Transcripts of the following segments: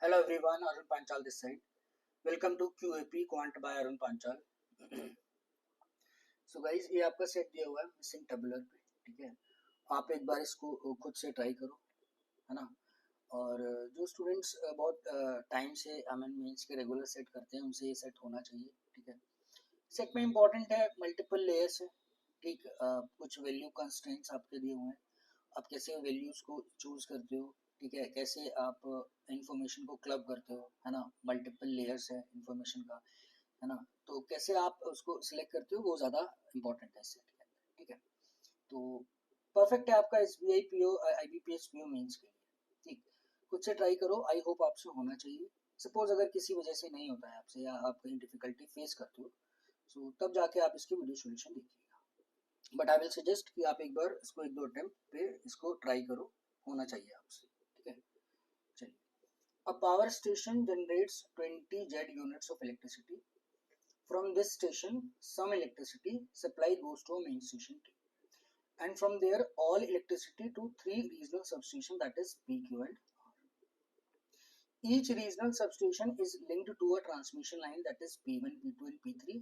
Hello everyone, Arun Panchal this side. Welcome to QAP Quant by Arun Panchal. So guys, ये आपका set दिया हुआ है missing tabular पे, ठीक है। आप एक बार इसको खुद से ट्राई करो, है ना। और जो स्टूडेंट्स बहुत टाइम से मेंस के रेगुलर सेट करते हैं उनसे ये सेट होना चाहिए, ठीक है। सेट में इंपॉर्टेंट है मल्टीपल लेयर्स है, ठीक। कुछ वैल्यू कंस्ट्रेंट्स आपके दिए हुए हैं, आप कैसे वैल्यूज को चूज करते हो, ठीक है। कैसे आप इंफॉर्मेशन को क्लब करते हो, है ना। मल्टीपल लेयर्स है इंफॉर्मेशन का, है ना। तो कैसे आप उसको सिलेक्ट करते हो वो ज़्यादा इंपॉर्टेंट है सेट के अंदर, ठीक है। तो परफेक्ट है आपका SBI PO IBPS PO mains के लिए, ठीक। खुद से ट्राई करो, आई होप आपसे होना चाहिए। सपोज अगर किसी वजह से नहीं होता है आपसे या आप कहीं डिफिकल्टी फेस करते हो, सो तब जाके आप इसकी वीडियो सोल्यूशन देखिएगा। बट आई विल सजेस्ट कि आप एक बार इसको एक दो अटेम्प्ट पे इसको ट्राई करो, होना चाहिए आपसे, ठीक है। चलिए, a power station generates 20 Z units of electricity. From this station, some electricity supply goes to a main station T. And from there, all electricity to three regional substations, that is P, Q and R. Each regional substation is linked to a transmission line, that is P1, P2 and P3,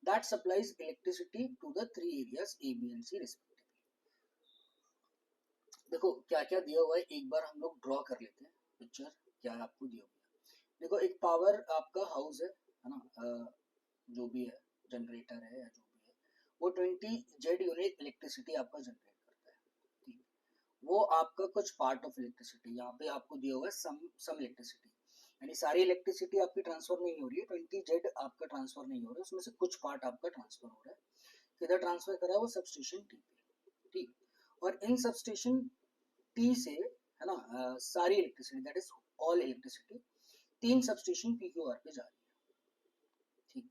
that supplies electricity to the three areas A, B and C respectively. देखो क्या क्या दिया हुआ है, एक बार हम लोग draw कर लेते हैं पिक्चर क्या आपको दिया हुआ है। देखो एक पावर आपका हाउस है ना, जो भी है जनरेटर है या जो भी है, वो 20 जेड यूनिट इलेक्ट्रिसिटी आपका जनरेट करता है, ठीक। वो आपका कुछ पार्ट ऑफ इलेक्ट्रिसिटी यहाँ पे आपको दिया हुआ है सम इलेक्ट्रिसिटी, यानी सारी इलेक्ट्रिसिटी आपकी ट्रांसफर नहीं हो रही है, 20 जेड आपका ट्रांसफर नहीं हो रहा है, उसमें से कुछ पार्ट आपका ट्रांसफर हो रहा है। किधर ट्रांसफर करा है वो सबस्टेशन टी पे, ठीक। और इन सबस्टेशन टी से, है ना, सारी electricity that is all electricity तीन सबस्टेशन पी क्यू आर पे जा रही है, ठीक।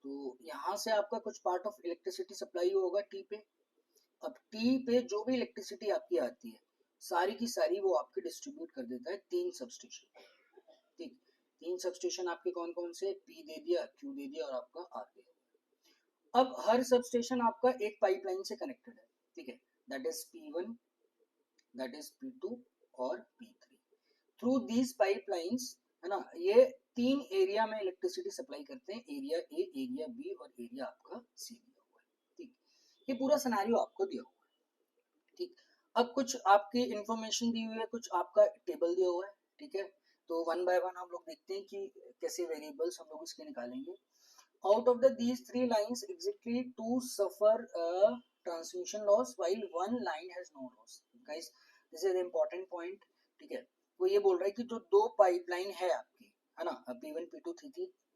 तो यहाँ से आपका कुछ पार्ट ऑफ इलेक्ट्रिसिटी सप्लाई होगा टी पे। अब टी पे जो भी इलेक्ट्रिसिटी आपकी आती है सारी की सारी वो आपके डिस्ट्रीब्यूट कर देता है तीन सबस्टेशन, ठीक। तीन सबस्टेशन आपके कौन कौन से, पी दे दिया, क्यू दे दिया और आपका आर दे दिया। अब हर सबस्टेशन आपका एक पाइपलाइन से कनेक्टेड है, ठीक है। That is P1, that is P2 और P3। थ्रू दीज पाइपलाइंस, है ना, ये तीन एरिया में इलेक्ट्रिसिटी सप्लाई करते हैं, एरिया ए, एरिया बी और एरिया आपका सी दिया हुआ है, ठीक। ये पूरा सिनेरियो आपको दिया हुआ है, ठीक। अब कुछ आपकी इंफॉर्मेशन दी हुई है, कुछ आपका टेबल दिया हुआ है, ठीक है। तो वन बाय वन हम लोग देखते हैं कि कैसे वेरिएबल्स हम लोग इसके निकालेंगे। Out of the these three lines exactly two suffer transmission loss while one line has no loss. Guys this is important point, ठीक है। वो ये बोल रहा है कि जो दो पाइपलाइन है आपकी, है ना, P1 P2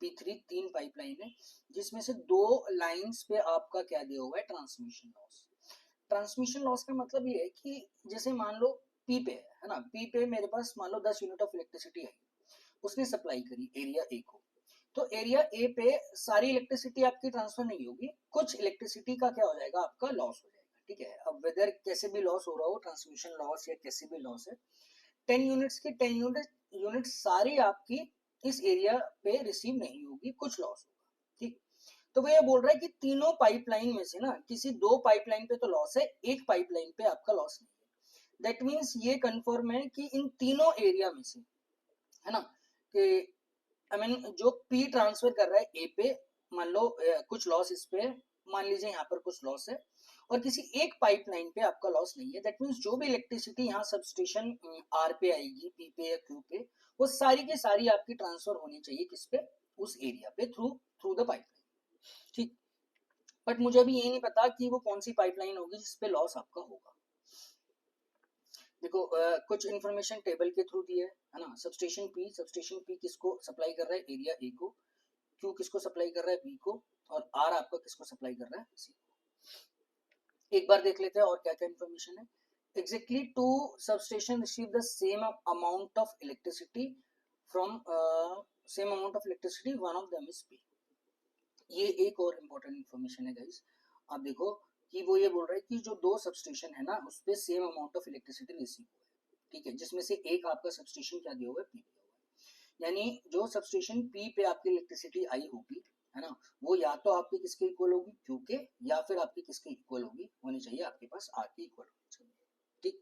P3 तीन पाइपलाइन है, जिसमें से दो लाइंस पे आपका क्या दिया हुआ है, ट्रांसमिशन लॉस। ट्रांसमिशन लॉस का मतलब ये है कि जैसे मान लो पी पे है ना, पी पे मेरे पास मान लो 10 यूनिट ऑफ इलेक्ट्रिसिटी है, उसने सप्लाई करी एरिया ए को। तो एरिया ए पे सारी इलेक्ट्रिसिटी आपकी ट्रांसफर नहीं होगी, कुछ इलेक्ट्रिसिटी का क्या हो जाएगा, आपका लॉस हो जाएगा, ठीक है। अब वेदर कैसे भी लॉस हो रहा हो, ट्रांसमिशन लॉस या कैसे भी लॉस है, 10 यूनिट्स की 10 यूनिट सारी आपकी इस एरिया पे रिसीव नहीं होगी, कुछ लॉस होगा, ठीक। तो वो ये बोल रहा है कि तीनों पाइपलाइन में से ना किसी दो पाइपलाइन पे तो लॉस है, एक पाइपलाइन पे आपका लॉस नहीं है। दैट मीन्स ये कंफर्म है कि इन तीनों एरिया में से, है ना, कि जो पी ट्रांसफर कर रहा है ए पे, मान लो कुछ लॉस इस पे, मान लीजिए यहाँ पर कुछ लॉस है, और किसी एक पाइपलाइन पे आपका लॉस नहीं है। दैट मीन्स जो भी इलेक्ट्रिसिटी यहाँ सबस्टेशन आर पे आएगी, पी पे या क्यू पे, वो सारी की सारी आपकी ट्रांसफर होनी चाहिए किस पे, उस एरिया पे, थ्रू थ्रू द पाइपलाइन, ठीक। बट मुझे अभी ये नहीं पता कि वो कौन सी पाइपलाइन होगी जिसपे लॉस आपका होगा। देखो कुछ इन्फॉर्मेशन टेबल के थ्रू दी है ना। सबस्टेशन पी किसको सप्लाई कर रहा है, एरिया ए को। क्यू किसको सप्लाई कर रहा है, बी को। और आर आपका किसको सप्लाई कर रहा है, सी को। एक बार देख लेते हैं और क्या क्या इन्फॉर्मेशन है। Exactly two substation receive the same amount of electricity from same amount of electricity, one of them is P. ये एक और इम्पोर्टेंट इन्फॉर्मेशन है गाइस। आप देखो कि वो ये बोल रहा है कि जो दो सबस्टेशन है ना उस पे same amount of electricity receive हुआ है, ठीक है। जिसमें से एक आपका सबस्टेशन क्या दिया हुआ है, पी दिया हुआ है। यानी जो सबस्टेशन पी पे आपकी इलेक्ट्रिसिटी आई होगी, है ना, वो या तो आपकी किसके इक्वल होगी, क्यू के, या फिर आपकी किसके इक्वल होगी, होनी चाहिए आपके पास आर के इक्वल होनी चाहिए, ठीक।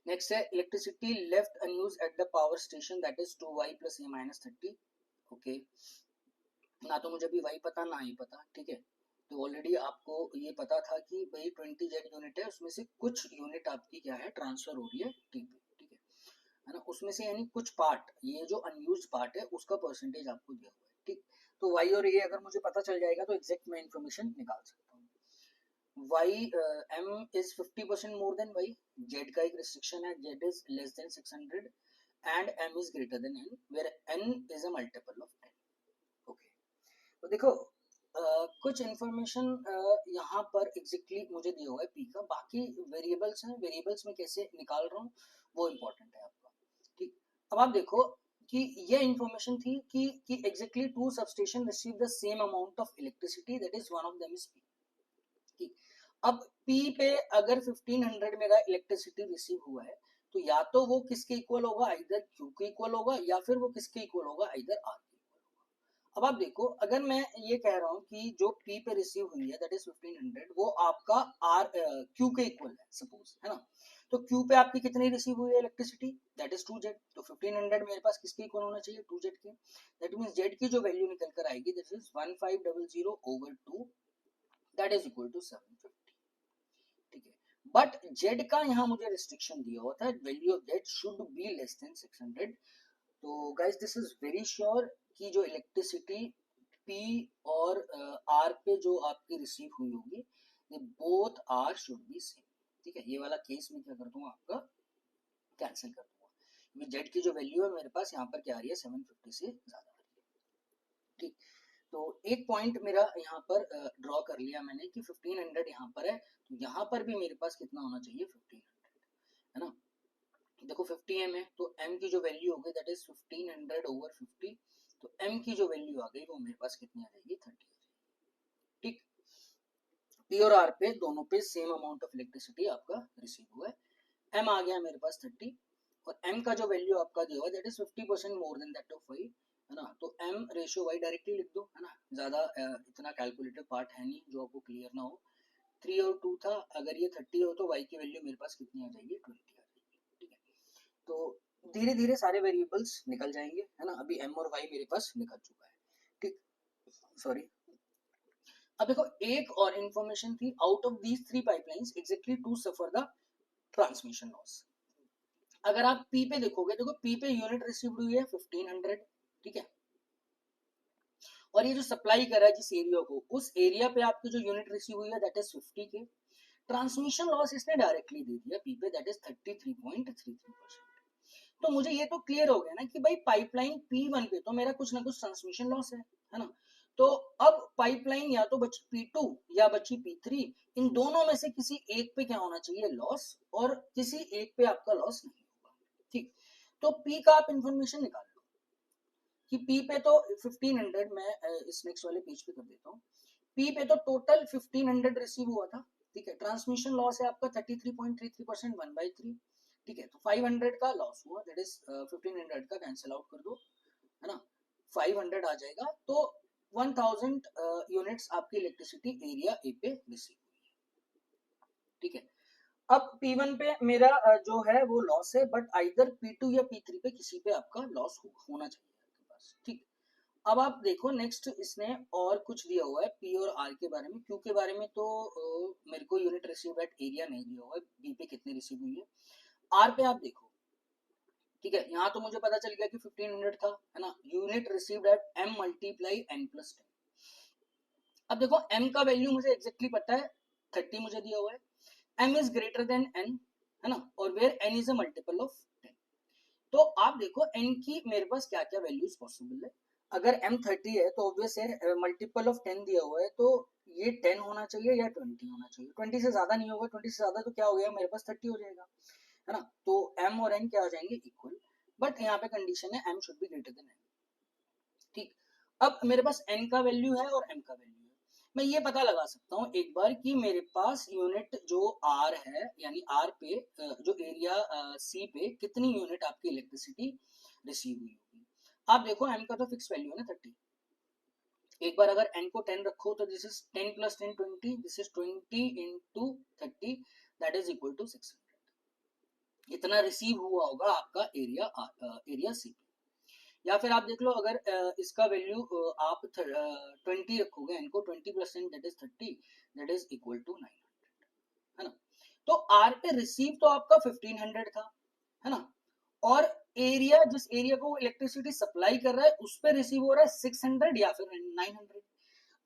नेक्स्ट है electricity left unused at the power station that is 2y plus A minus 30। Okay, ना तो मुझे भी y पता ना ही पता, ठीक है। तो ऑलरेडी आपको ये पता था कि भाई 20 जेड यूनिट है, उसमें से कुछ यूनिट आपकी क्या है ट्रांसफर हो रही है टी पे, ठीक है ना, उसमें से यानी कुछ पार्ट, ये जो अनयूज्ड पार्ट है उसका परसेंटेज आपको दिया हुआ है, ठीक। तो y और a अगर मुझे पता चल जाएगा तो एग्जैक्ट मैं इन्फॉर्मेशन निकाल सकता हूँ। y m is 50% more than y, z का एक रिस्ट्रिक्शन है, z is less than 600 and m is greater than n where n is a multiple of 10। Okay, तो देखो कुछ इन्फॉर्मेशन यहाँ पर एग्जैक्टली मुझे दिया हुआ है p का, बाकी वेरिएबल्स हैं, वेरिएबल्स में कैसे निकाल रहा हूँ वो इम्पोर्टेंट है आपका, ठीक। अब आप देखो कि ये इन्फॉर्मेशन थी कि exactly two substation receive the same amount of electricity that is one of them is p, ठीक। अब P पे अगर 1500 मेरा इलेक्ट्रिसिटी रिसीव हुआ है तो या तो वो किसके इक्वल होगा, आइदर Q के इक्वल होगा या फिर वो किसके इक्वल होगा, आइदर R के इक्वल होगा। अब आप देखो अगर मैं ये कह रहा हूँ कि जो P पे रिसीव हुई है दैट इज 1500 वो आपका Q के इक्वल है सपोज, है ना। तो Q पे आपकी कितनी रिसीव हुई है इलेक्ट्रिसिटी, दैट इज 2Z। तो 1500 मेरे पास किसके इक्वल होना चाहिए, 2Z के। दैट मींस Z की जो वैल्यू निकल कर आएगी that is 1500 over 2 that is equal to 750, ठीक है। बट जेड का यहाँ मुझे रिस्ट्रिक्शन दिया हुआ था, value of Z should be less than 600। तो guys this is very sure कि जो इलेक्ट्रिसिटी पी और आर पे जो आपकी रिसीव हुई होगी ये both are should be same, ठीक है। ये वाला केस में क्या कर दूंगा, आपका कैंसिल कर दूंगा, क्योंकि जेड की जो वैल्यू है मेरे पास यहाँ पर क्या आ रही है 750 से ज्यादा आ रही है, ठीक। तो एक पॉइंट मेरा यहाँ पर ड्रॉ कर लिया मैंने कि 1500 यहाँ पर है, तो यहाँ पर भी मेरे पास कितना होना चाहिए 1500, है ना। देखो 50 m है तो m की जो वैल्यू हो गई दैट इज 1500 over 50, तो m की जो वैल्यू आ गई वो मेरे पास कितनी आ जाएगी 30, ठीक। p और r पे दोनों पे सेम अमाउंट ऑफ इलेक्ट्रिसिटी आपका रिसीव हुआ है, m आ गया मेरे पास 30 और m का जो वैल्यू आपका दिया हुआ that is 50% more than that of y, है ना। तो m रेशियो y डायरेक्टली लिख दो, है ना, ज्यादा इतना कैलकुलेटिव पार्ट है नहीं जो आपको क्लियर ना हो। 3 और 2 था, अगर ये 30 हो तो y की वैल्यू मेरे पास कितनी आ जाएगी 20 आ जाएगी, ठीक है। तो धीरे धीरे सारे वेरिएबल्स निकल जाएंगे, है ना। अभी m और y मेरे पास निकल चुका है, ठीक, सॉरी। अब देखो एक और इंफॉर्मेशन थी, out of these 3 pipelines exactly two suffer the transmission loss. अगर आप P पे देखोगे, देखो P पे यूनिट रिसीव्ड हुई है 1500, ठीक है। और ये जो सप्लाई कर रहा है जिस एरिया को, उस एरिया पे आपकी जो यूनिट रिसीव हुई है दैट इज 50 के। ट्रांसमिशन लॉस इसने डायरेक्टली दे दिया P पे दैट इज 33.33%। तो मुझे ये तो क्लियर हो गया ना कि भाई पाइपलाइन P1 पे तो मेरा कुछ ना कुछ ट्रांसमिशन लॉस है ना। तो अब पाइपलाइन या तो बची P2 या बची P3, इन दोनों में से किसी एक पे क्या होना चाहिए लॉस, और किसी एक पे आपका लॉस नहीं होगा, ठीक। तो P का आप इंफॉर्मेशन निकाल लो कि P पे तो 1500, मैं इस नेक्स्ट वाले पेज पे कर देता हूँ। P पे तो टोटल 1500 रिसीव हुआ था, ठीक है। ट्रांसमिशन लॉस है आपका 33.33% 1/3, ठीक है। तो 500 का लॉस हुआ दैट इज 1500 का कैंसिल आउट कर दो, है ना। 500 आ जाएगा, तो 1000 यूनिट्स आपकी इलेक्ट्रिसिटी एरिया ए पे रिसीव हुई, ठीक है। अब P1 पे मेरा जो है वो लॉस है, बट आइदर P2 या P3 पे किसी पे आपका लॉस होना चाहिए आपके पास, ठीक। अब आप देखो नेक्स्ट इसने और कुछ दिया हुआ है P और R के बारे में। Q के बारे में तो मेरे को यूनिट रिसीव एट एरिया नहीं दिया हुआ है, B पे कितनी रिसीव हुई है। R पे आप देखो, ठीक है, यहाँ तो मुझे पता चल गया कि 1500 था, है ना। Unit received at m multiply n plus 10। अब देखो m का वैल्यू मुझे एग्जैक्टली पता है 30 मुझे दिया हुआ है, m is greater than n, है ना, और where n is a multiple of 10। तो आप देखो n की मेरे पास क्या क्या वैल्यूज पॉसिबल है। अगर m 30 है तो ऑब्वियस है मल्टीपल ऑफ 10 दिया हुआ है, तो ये 10 होना चाहिए या 20 होना चाहिए। 20 से ज्यादा नहीं होगा, 20 से ज्यादा तो क्या हो गया मेरे पास 30 हो जाएगा, है ना। तो m और n क्या हो जाएंगे इक्वल, बट यहाँ पे कंडीशन है m should be greater than n, ठीक। अब मेरे पास n का वैल्यू है और m का वैल्यू है, मैं ये पता लगा सकता हूँ एक बार कि मेरे पास यूनिट जो R है यानी R पे जो एरिया C पे कितनी यूनिट आपकी इलेक्ट्रिसिटी रिसीव हुई होगी। आप देखो m का तो फिक्स वैल्यू है ना 30, एक बार अगर n को 10 रखो तो this is 10 plus 10 20, this is 20 into 30 that is equal to 600, इतना रिसीव हुआ होगा आपका एरिया सी पे। या फिर आप देख लो अगर इसका वैल्यू आप 20 रखोगे, इनको 20% that is 30, that is equal to 900, है ना। तो आर पे रिसीव तो आपका 1500 था, है ना, और एरिया, जिस एरिया को इलेक्ट्रिसिटी सप्लाई कर रहा है उस पे रिसीव हो रहा है 600 या फिर 900।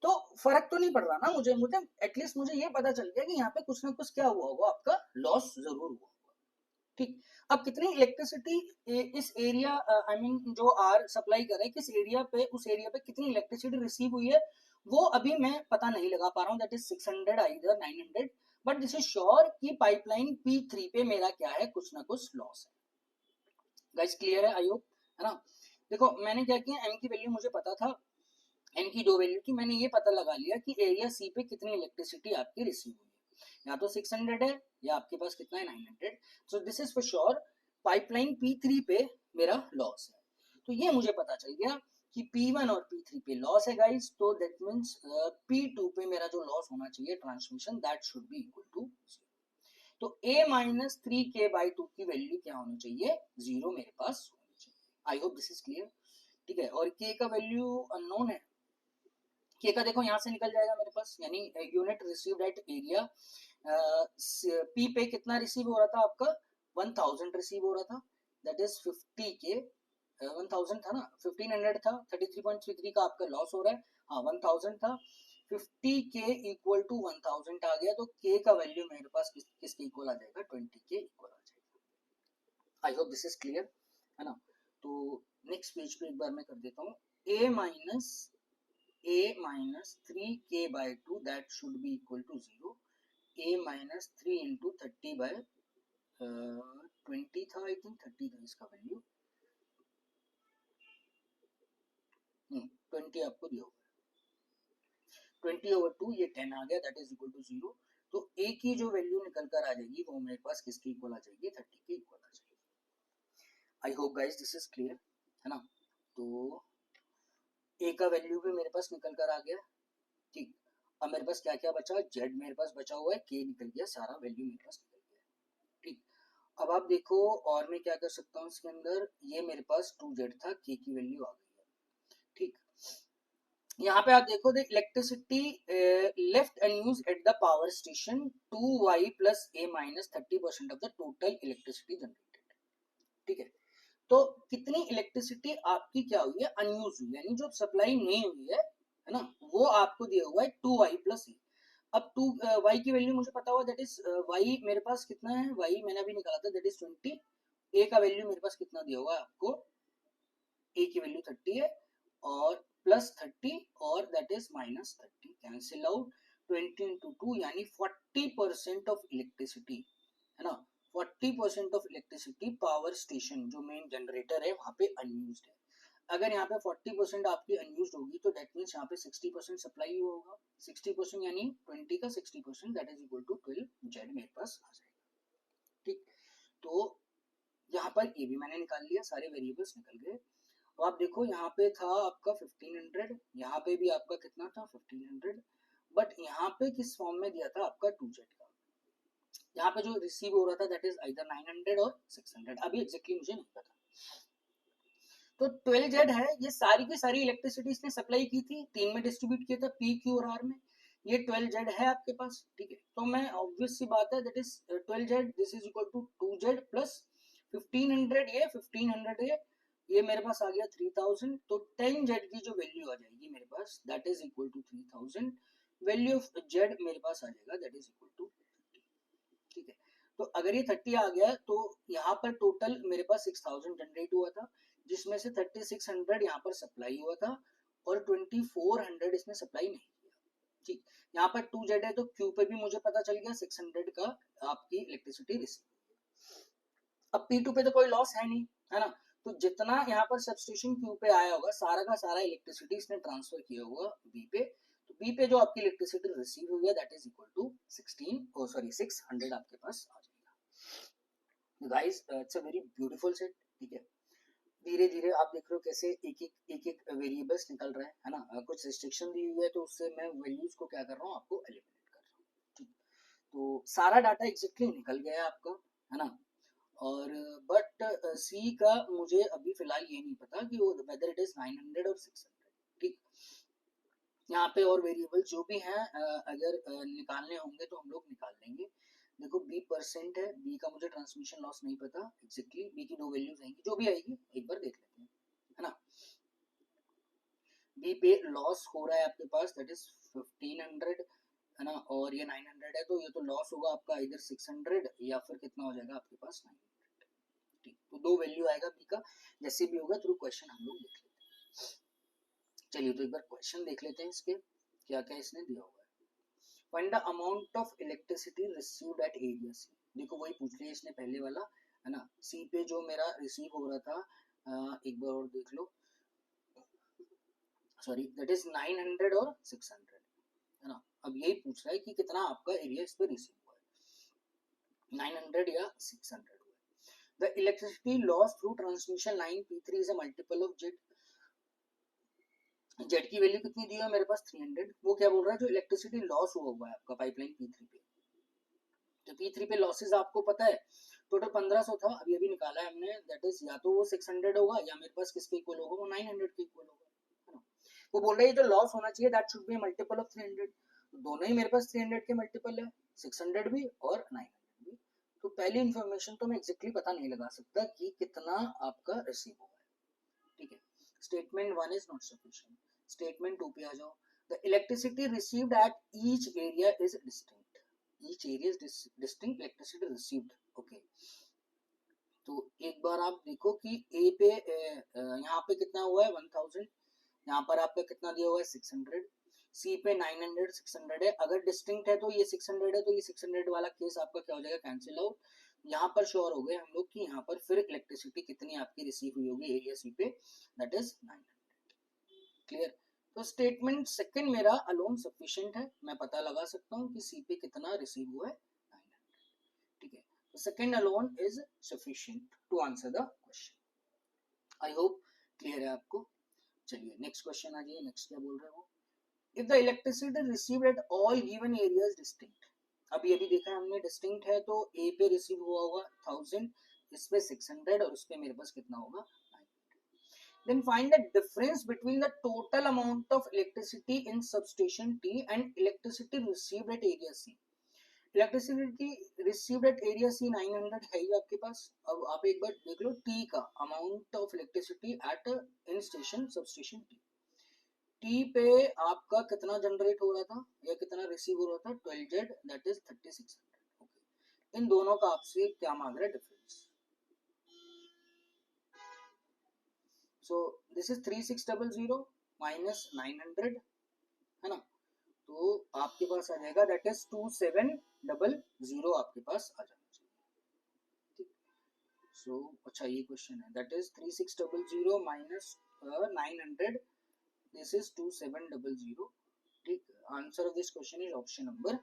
तो फर्क तो नहीं पड़ रहा ना मुझे मुझे एटलीस्ट मुझे ये पता चल गया कि यहाँ पे कुछ ना कुछ क्या हुआ होगा, आपका लॉस जरूर हुआ। ठीक, अब कितनी इलेक्ट्रिसिटी इस एरिया आई मीन जो आर सप्लाई कर रहा है, किस एरिया पे, उस एरिया पे कितनी इलेक्ट्रिसिटी रिसीव हुई है वो अभी मैं पता नहीं लगा पा रहा हूँ, that is 600 either 900, but this is sure कि पाइपलाइन P3 पे मेरा क्या है, कुछ ना कुछ लॉस है। गाइस क्लियर है आई होप, है ना। देखो मैंने क्या किया, एम की वैल्यू मुझे पता था, एन की दो वैल्यू थी, मैंने ये पता लगा लिया कि एरिया सी पे कितनी इलेक्ट्रिसिटी आपकी रिसीव हुई है, या तो 600 है या आपके पास कितना है 900। So this is for sure pipeline P3 पे मेरा लॉस है। तो ये मुझे पता चल गया कि P1 और P3 पे लॉस है गाइस, तो दैट मींस P2 पे मेरा जो लॉस होना चाहिए transmission, that should be equal to 0। तो a माइनस 3k/2 की वैल्यू क्या होनी चाहिए, 0 मेरे पास होनी चाहिए। I hope this is clear. ठीक है, और k का वैल्यू अननोन है, के का देखो यहाँ से निकल जाएगा मेरे पास, यानी unit received at area P पे कितना रिसीव हो रहा था आपका, 1000 रिसीव हो रहा था, दैट इज 50 के 1000 था ना, 1500 था, 33.33 का आपका लॉस हो रहा है, हाँ 1000 था, 50 के इक्वल टू 1000 आ गया, तो के का वैल्यू मेरे पास किसके इक्वल आ जाएगा, 20 के इक्वल आ जाएगा। I hope this is clear, है ना। तो नेक्स्ट पेज पे एक बार मैं कर देता हूँ, a minus 3k/2 that should be equal to 0, a minus 3 into 30 by 20 था, आई थिंक 30 था इसका वैल्यू, 20 आपको दिया होगा, 20/2 ये 10 आ गया, दैट इज इक्वल टू 0। तो a की जो वैल्यू निकल कर आ जाएगी वो मेरे पास किसके इक्वल आ जाएगी, 30 के इक्वल आ जाएगी। I hope guys this is clear, है ना। तो a का वैल्यू भी मेरे पास निकल कर आ गया। ठीक, अब मेरे पास क्या क्या बचा, z मेरे पास बचा हुआ है, k निकल गया, सारा वैल्यू मेरे पास निकल गया। ठीक, अब आप देखो और मैं क्या कर सकता हूँ इसके अंदर, ये मेरे पास 2z था, k की वैल्यू आ गई है। ठीक, यहाँ पे आप देखो the electricity left unused at the power station 2y plus a minus 30% of the total electricity generated. ठीक है, तो कितनी इलेक्ट्रिसिटी आपकी क्या हुई है, अनयूज हुई, यानी जो सप्लाई नहीं हुई है ना, वो आपको दिया हुआ है 2y plus a। अब 2 y की वैल्यू मुझे पता हुआ, दैट इज y मेरे पास कितना है, y मैंने अभी निकाला था, दैट इज 20, a का वैल्यू मेरे पास कितना दिया हुआ है आपको, a की वैल्यू 30 है, और प्लस 30 और that is minus 30, cancel out, 20 into 2 यानी 40% ऑफ इलेक्ट्रिसिटी, है ना, 40% ऑफ इलेक्ट्रिसिटी पावर स्टेशन जो मेन जनरेटर है वहां पे अनयूज्ड है। अगर यहाँ पे 40% आपकी अनयूज्ड होगी तो दैट मीन्स यहाँ पे 60% सप्लाई होगा, 60% यानी 20 का 60%, that is equal to 12 z मेरे पास आ जाएगा। ठीक, तो यहाँ पर ये भी मैंने निकाल लिया, सारे वेरिएबल्स निकल गए। तो आप देखो यहाँ पे था आपका 1500, यहाँ पे भी आपका कितना था 1500, बट यहाँ पे किस फॉर्म में दिया था आपका 2z का, यहाँ पे जो रिसीव हो रहा था दैट इज आइदर 900 और 600, अभी एग्जैक्टली मुझे नहीं पता। तो 12z है, ये सारी की सारी इलेक्ट्रिसिटी इसने सप्लाई की थी, तीन में डिस्ट्रीब्यूट किया था, पी क्यू और आर में, ये 12z है आपके पास। ठीक है, तो मैं ऑब्वियस सी बात है, that is 12z, this is equal to 2z plus 1500, ये 1500 ये मेरे पास आ गया 3000, तो 10z की जो वैल्यू आ जाएगी मेरे पास, that is equal to 3000, value of z मेरे पास आ जाएगा, दैट इज इक्वल टू 30। ठीक है, तो अगर ये 30 आ गया तो यहाँ पर टोटल मेरे पास 6000 जनरेट हुआ था, जिसमें से 3600 यहाँ पर सप्लाई हुआ था और 2400 इसमें सप्लाई नहीं किया। ठीक, यहाँ पर 2z है तो Q पे भी मुझे पता चल गया 600 का आपकी इलेक्ट्रिसिटी रिसीव। अब P2 पे तो कोई लॉस है नहीं, है ना, तो जितना यहाँ पर सबस्टेशन Q पे आया होगा सारा का सारा इलेक्ट्रिसिटी इसने ट्रांसफर किया होगा B पे, तो B पे जो आपकी इलेक्ट्रिसिटी रिसीव हुई है दैट इज इक्वल टू 600 आपके पास आ जाएगा। Guys it's a very beautiful set. ठीक है, धीरे धीरे आप देख रहे हो कैसे एक एक वेरिएबल्स निकल रहे हैं, है ना, कुछ रिस्ट्रिक्शन दी हुई है तो उससे मैं वैल्यूज को क्या कर रहा हूँ, आपको एलिमिनेट कर रहा हूँ। ठीक, तो सारा डाटा एग्जैक्टली निकल गया है आपका, है ना। और बट सी का मुझे अभी फिलहाल ये नहीं पता कि वो वेदर इट इज 900 और 600। ठीक, यहाँ पे और वेरिएबल जो भी हैं अगर निकालने होंगे तो हम लोग निकाल लेंगे। देखो बी परसेंट है, बी का मुझे ट्रांसमिशन लॉस नहीं पता एग्जैक्टली, बी की दो वैल्यूज आएंगी, जो भी आएगी एक बार देख लेते हैं, है ना। बी पे लॉस हो रहा है आपके पास दैट इज 1500, है ना, और ये 900 है, तो ये तो लॉस होगा आपका इधर 600 या फिर कितना हो जाएगा आपके पास 900। ठीक, तो दो वैल्यू आएगा बी का, जैसे भी होगा थ्रू क्वेश्चन हम लोग देख लेते हैं। चलिए तो एक बार क्वेश्चन देख लेते हैं इसके, क्या क्या इसने दिया हुआ है। Find the amount of electricity received at area C. देखो वही पूछ लिया इसने पहले वाला, है ना। सी पे जो मेरा रिसीव हो रहा था एक बार और देख लो, सॉरी दैट इज 900 और 600, है ना। अब यही पूछ रहा है कि कितना आपका एरिया इस पे रिसीव हुआ है, 900 या 600 हुआ है। The electricity loss through transmission line P3 is a multiple of Z. Z की वैल्यू कितनी दी है मेरे पास 300। वो क्या बोल रहा है, जो इलेक्ट्रिसिटी लॉस हुआ है आपका पाइपलाइन P3 पे, तो P3 पे लॉसेस आपको पता है टोटल 1500 था, अभी अभी निकाला है हमने, दैट इज या तो वो 600 होगा या मेरे पास किसके इक्वल होगा, वो 900 के इक्वल होगा, है ना। वो बोल रहा है जो लॉस होना चाहिए that should be multiple of 300, तो दोनों ही मेरे पास 300 के मल्टीपल है, 600 भी और 900 भी। तो पहली इंफॉर्मेशन तो मैं एग्जैक्टली पता नहीं लगा सकता कि कितना आपका रिसीव हुआ है। ठीक है, statement 1 is not sufficient. Statement 2 पे आ जाओ। The electricity received at each area is distinct. each area is distinct electricity received। okay, तो एक बार आप देखो कि ए पे यहाँ पे कितना हुआ है 1000, यहाँ पर आपका कितना दिया हुआ है 600, सी पे 900 600 है। अगर डिस्टिंक्ट है तो ये 600 है, तो ये 600 वाला केस आपका क्या हो जाएगा, कैंसिल आउट। यहाँ पर श्योर हो गए हम लोग कि यहाँ पर फिर इलेक्ट्रिसिटी कितनी आपकी रिसीव हुई होगी एरिया सी पे, दैट इज 900। क्लियर, तो स्टेटमेंट सेकंड मेरा अलोन सफिशिएंट है, मैं पता लगा सकता हूँ कि सी पे कितना रिसीव हुआ है 900। ठीक है, तो second alone is sufficient to answer the question. I hope clear है आपको। चलिए नेक्स्ट क्वेश्चन आ जाइए, नेक्स्ट क्या बोल रहे हो। If the electricity received at all given areas distinct. अभी अभी देखा है हमने डिस्टिंक्ट है, तो ए पे रिसीव हुआ होगा 1000, इस पे 600 और उस पे मेरे पास कितना होगा। Then find the difference between the total amount of electricity in substation T and electricity received at area C। Electricity received at area C 900 है ही आपके पास। अब आप एक बार देख लो टी का amount of electricity at in station substation T. T पे आपका कितना जनरेट हो रहा था या कितना रिसीव हो रहा था 12Z, दैट इज 3600। ओके, इन दोनों का आपसे क्या मांग रहा है difference. So this is 3600 minus 900, है ना, तो आपके पास आ जाएगा दैट इज 2700 आपके पास आ जाना चाहिए। ठीक, सो अच्छा ये क्वेश्चन है that is 3600 minus 900, this is 2700। ठीक, answer of this question is option number.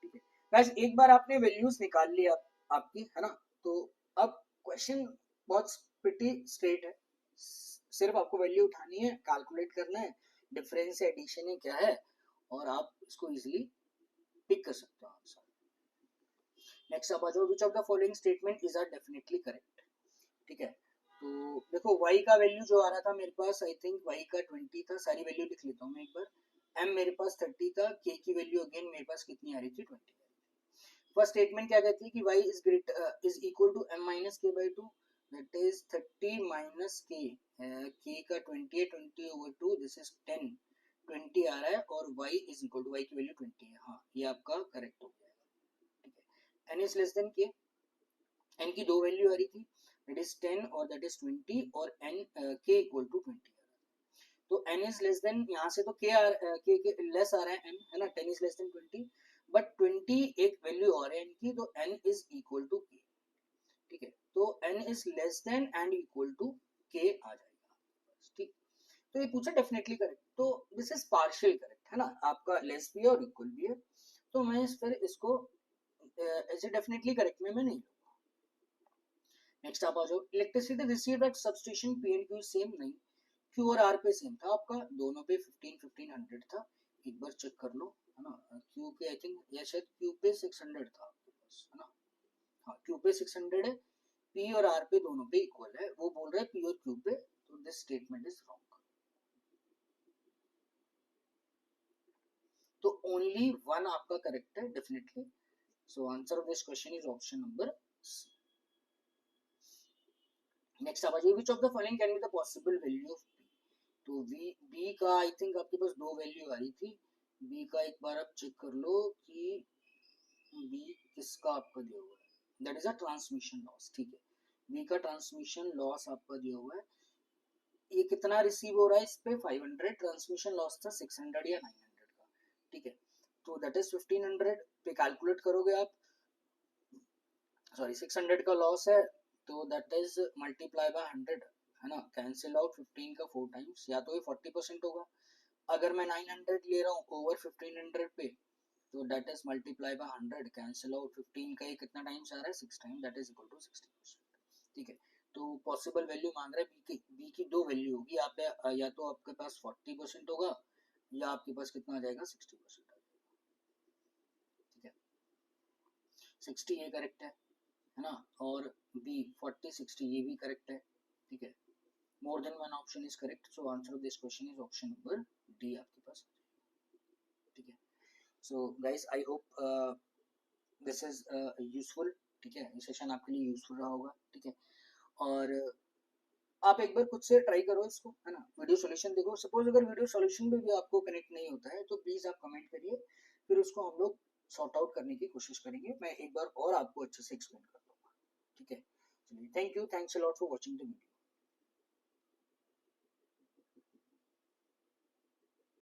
ठीक है गाइस, एक बार आपने वैल्यूज निकाल लिया आपकी, है ना, तो अब क्वेश्चन बहुत प्रिटी स्ट्रेट है, सिर्फ आपको वैल्यू उठानी है, कैलकुलेट करना है, डिफरेंस है एडिशन है क्या है, और आप इसको इजीली पिक कर सकते हो आंसर। नेक्स्ट आप आ जाओ, which of the following statement is are definitely correct. ठीक है, तो देखो y का वैल्यू जो आ रहा था मेरे पास, आई थिंक y का 20 था, सारी वैल्यू लिख लेता हूँ मैं एक बार। m मेरे पास 30 था, k की वैल्यू अगेन मेरे पास कितनी आ रही थी 20। फर्स्ट स्टेटमेंट क्या कहती है कि y is equal to m minus k by 2, that is 30 minus k, k का 20 है, 20 ओवर 2 दिस इज 10, 20 आ रहा है, और y is equal to y की वैल्यू 20 है। हाँ ये आपका करेक्ट हो गया। ठीक है, n is less then k, n की दो वैल्यू आ रही थी, दैट इज 10 और दैट इज 20, और n k इक्वल टू 20 आ रहा है, तो n इज लेस देन, यहाँ से तो k लेस आ रहा है n, है ना, 10 इज लेस देन 20, बट 20 एक वैल्यू और है n की, तो n is equal to k। ठीक है, तो n is less than and equal to k आ जाएगा। ठीक, तो ये पूछा डेफिनेटली करेक्ट, तो दिस इज पार्शियल करेक्ट, है ना, आपका लेस भी है और इक्वल भी है, तो मैं फिर इसको ऐसे डेफिनेटली करेक्ट में मैं नहीं लूंगा। नेक्स्ट आप आ जाओ, electricity received at substation P and Q same नहीं, क्यू और आर पे सेम था आपका, दोनों पे 1500 था, एक बार चेक कर लो, है ना, क्यू पे आई थिंक या शायद क्यू पे 600 था आपके पास, है ना, हाँ क्यू पे 600 है, पी और आर पे दोनों पे इक्वल है, वो बोल रहा है पी और क्यू पे, तो दिस स्टेटमेंट इज रॉन्ग। तो ओनली वन आपका करेक्ट है definitely, so answer of this question is option number C. Next आप आ जाइए, which of the following can be the possible value of P. तो बी का आई थिंक आपके पास दो वैल्यू आ रही थी, बी का एक बार आप चेक कर लो कि बी किसका आपका दिया हुआ है, that is a transmission loss, ठीक है, बी का ट्रांसमिशन लॉस आपका दिया हुआ है, ये कितना रिसीव हो रहा है इस पे 500, ट्रांसमिशन लॉस था 600 या 900 का, ठीक है, तो दैट इज 1500 पे कैलकुलेट करोगे आप, सॉरी 600 का लॉस है, तो दैट इज मल्टीप्लाई बाय 100, है ना, कैंसिल आउट 15 का 4 टाइम्स, या तो ये 40% होगा, अगर मैं 900 ले रहा हूँ ओवर 1500 पे, तो that is multiply by 100, cancel out 15 का ये कितना टाइम्स आ रहा है 6 time, that is equal to 60%, ठीक है। तो पॉसिबल वैल्यू मांग रहा है बी की दो वैल्यू होगी, आप या तो आपके पास 40% होगा, या आपके पास कितना आ जाएगा 60% आ जाएगा, ठीक है, 60 ये करेक्ट है ना, और बी 40 60 ये भी करेक्ट है, ठीक है, more than one option is correct, so answer of this question is option number D आपके पास, ठीक है। So guys I hope this is useful, ठीक है, ये सेशन आपके लिए यूजफुल रहा होगा, ठीक है, और आप एक बार खुद से ट्राई करो इसको, है ना, वीडियो सॉल्यूशन देखो, सपोज अगर वीडियो सॉल्यूशन में भी आपको कनेक्ट नहीं होता है तो प्लीज आप कमेंट करिए, फिर उसको हम लोग सॉर्ट आउट करने की कोशिश करेंगे, मैं एक बार और आपको अच्छे से एक्सप्लेन कर दूंगा, ठीक है, चलिए thank you, thanks a lot for watching the video.